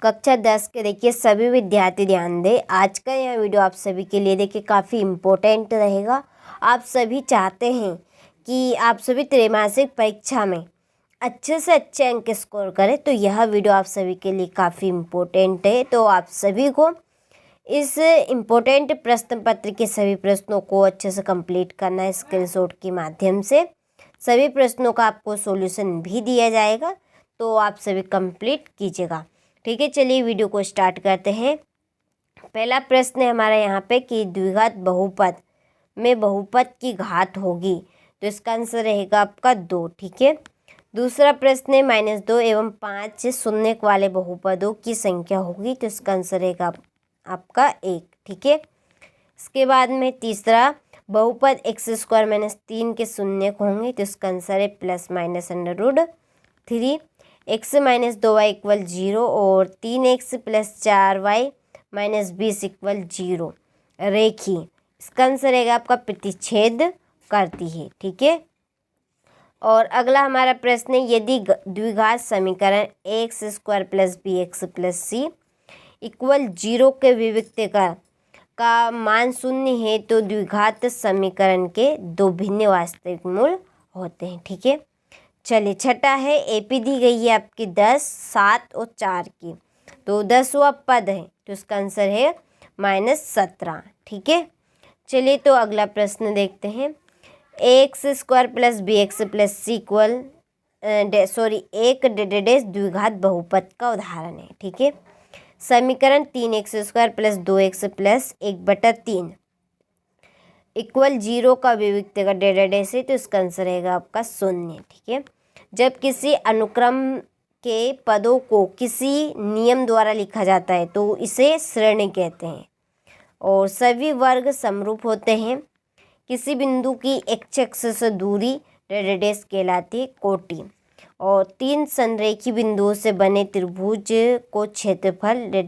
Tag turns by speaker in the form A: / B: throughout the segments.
A: कक्षा 10 के देखिए सभी विद्यार्थी ध्यान दें। आज का यह वीडियो आप सभी के लिए देखिए काफ़ी इम्पोर्टेंट रहेगा। आप सभी चाहते हैं कि आप सभी त्रैमासिक परीक्षा में अच्छे से अच्छे अंक स्कोर करें, तो यह वीडियो आप सभी के लिए काफ़ी इम्पोर्टेंट है। तो आप सभी को इस इम्पोर्टेंट प्रश्न पत्र के सभी प्रश्नों को अच्छे से कंप्लीट करना है। स्क्रीनशॉट के माध्यम से सभी प्रश्नों का आपको सॉल्यूशन भी दिया जाएगा, तो आप सभी कंप्लीट कीजिएगा। ठीक है, चलिए वीडियो को स्टार्ट करते हैं। पहला प्रश्न है हमारा यहाँ पे कि द्विघात बहुपद में बहुपद की घात होगी, तो इसका आंसर रहेगा आपका 2। ठीक है। दूसरा प्रश्न है -2 एवं 5 शून्य वाले बहुपदों की संख्या होगी, तो इसका आंसर रहेगा आपका 1। ठीक है। इसके बाद में तीसरा बहुपद x² - 3 के शून्य होंगे, तो इसका आंसर है ±√3। x - 2y = 0 और 3x + 4y - 20 = 0 रेखी। इसका आंसर रहेगा आपका प्रतिच्छेद करती है। ठीक है। और अगला हमारा प्रश्न है यदि द्विघात समीकरण ax² + bx + c = 0 के विविक्त का मान 0 है, तो द्विघात समीकरण के दो भिन्न वास्तविक मूल होते हैं। ठीक है। चलिए छठा है एपी दी गई है आपकी 10, 7 और 4 की, तो 10वां पद है, तो इसका आंसर है -17। ठीक है। चलिए तो अगला प्रश्न देखते हैं। ax² + bx + c एक द्विघात बहुपद का उदाहरण है। ठीक है। समीकरण 3x² + 2x + 1/3 = 0 का विविक्त का है, तो इसका आंसर रहेगा आपका 0। ठीक है। जब किसी अनुक्रम के पदों को किसी नियम द्वारा लिखा जाता है तो इसे श्रेणी कहते हैं और सभी वर्ग समरूप होते हैं। किसी बिंदु की x से दूरी कहलाती है कोटि और 3 संरेखी बिंदुओं से बने त्रिभुज को क्षेत्रफल है,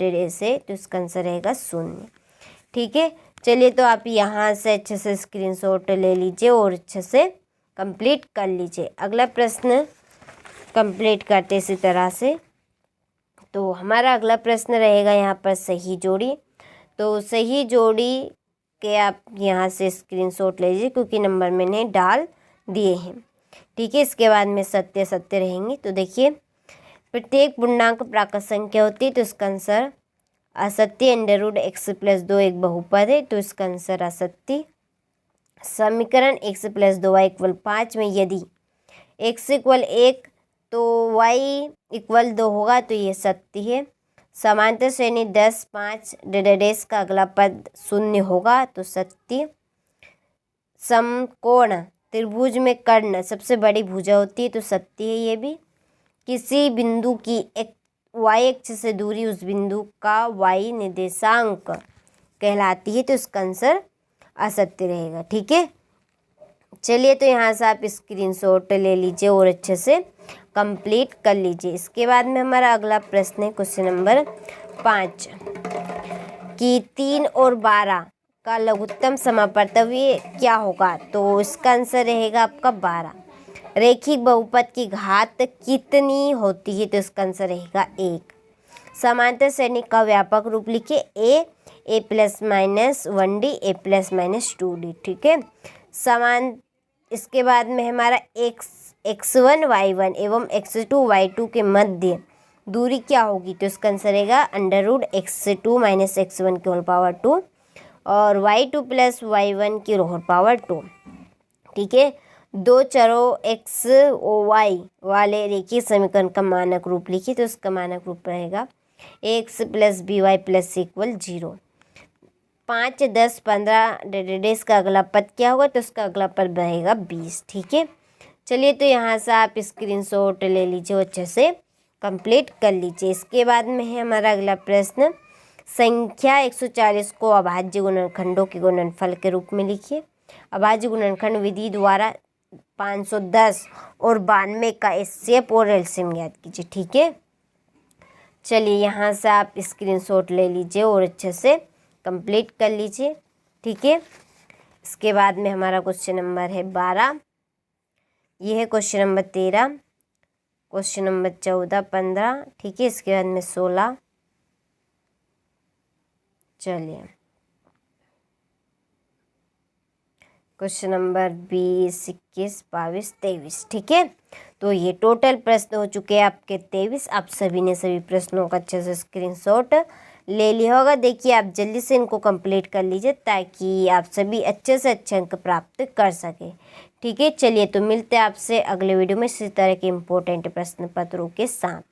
A: तो इसका आंसर रहेगा 0। ठीक है। चलिए तो आप यहाँ से अच्छे से स्क्रीनशॉट ले लीजिए और अच्छे से कंप्लीट कर लीजिए। अगला प्रश्न कंप्लीट करते इसी तरह से। तो हमारा अगला प्रश्न रहेगा यहाँ पर सही जोड़ी। तो सही जोड़ी के आप यहाँ से स्क्रीनशॉट ले लीजिए क्योंकि नंबर मैंने डाल दिए हैं। ठीक है। इसके बाद में सत्य सत्य रहेंगे। तो देखिए प्रत्येक पूर्णांक प्राकृत संख्या होती है, तो इसका आंसर असत्य। √x + 2 एक बहुपद है, तो इसका आंसर असत्य। समीकरण x + 2y = 5 में यदि x = 1 तो y = 2 होगा, तो ये सत्य है। समांतर श्रेणी 10, 5 का अगला पद 0 होगा, तो सत्य। समकोण त्रिभुज में कर्ण सबसे बड़ी भुजा होती है, तो सत्य है ये भी। किसी बिंदु की y अक्ष से दूरी उस बिंदु का y निर्देशांक कहलाती है, तो इसका आंसर असत्य रहेगा। ठीक है। चलिए तो यहाँ से आप स्क्रीनशॉट ले लीजिए और अच्छे से कंप्लीट कर लीजिए। इसके बाद में हमारा अगला प्रश्न है क्वेश्चन नंबर 5 कि 3 और 12 का लघुत्तम समापवर्तव्य क्या होगा, तो इसका आंसर रहेगा आपका 12। रैखिक बहुपद की घात कितनी होती है, तो इसका आंसर रहेगा 1। समांतर श्रेणी का व्यापक रूप लिखिए a ± 1d a ± 2d। ठीक है। समान इसके बाद में हमारा x1 y1 एवं x2 y2 के मध्य दूरी क्या होगी, तो इसका आंसर रहेगा √x2 - x1 की होल पावर 2 और y2 + y1 की होल पावर 2। ठीक है। दो चरों x और y वाले रेखीय समीकरण का मानक रूप लिखिए, तो इसका मानक रूप रहेगा ax + by + c = 0। 5, 10, 15 का अगला पद क्या होगा, तो उसका अगला पद रहेगा 20। ठीक है। चलिए तो यहाँ से आप स्क्रीनशॉट ले लीजिए, अच्छे से कंप्लीट कर लीजिए। इसके बाद में है हमारा अगला प्रश्न संख्या 140 को अभाज्य गुणनखंडों के गुणनफल के रूप में लिखिए। अभाज्य गुणनखंड विधि द्वारा 510 और 92 का एचसीएफ और एलसीएम ज्ञात कीजिए। ठीक है। चलिए यहाँ से आप स्क्रीनशॉट ले लीजिए और अच्छे से कंप्लीट कर लीजिए। ठीक है। इसके बाद में हमारा क्वेश्चन नंबर है 12, ये है क्वेश्चन नंबर 13, क्वेश्चन नंबर 14, 15। ठीक है। इसके बाद में 16, चलिए क्वेश्चन नंबर 20, 21, 22, 23। ठीक है, तो ये टोटल प्रश्न हो चुके हैं आपके 23। आप सभी ने सभी प्रश्नों का अच्छे से स्क्रीनशॉट ले लिया होगा। देखिए आप जल्दी से इनको कंप्लीट कर लीजिए ताकि आप सभी अच्छे से अच्छे अंक प्राप्त कर सके। ठीक है, चलिए तो मिलते हैं आपसे अगले वीडियो में इसी तरह के इम्पोर्टेंट प्रश्न पत्रों के साथ।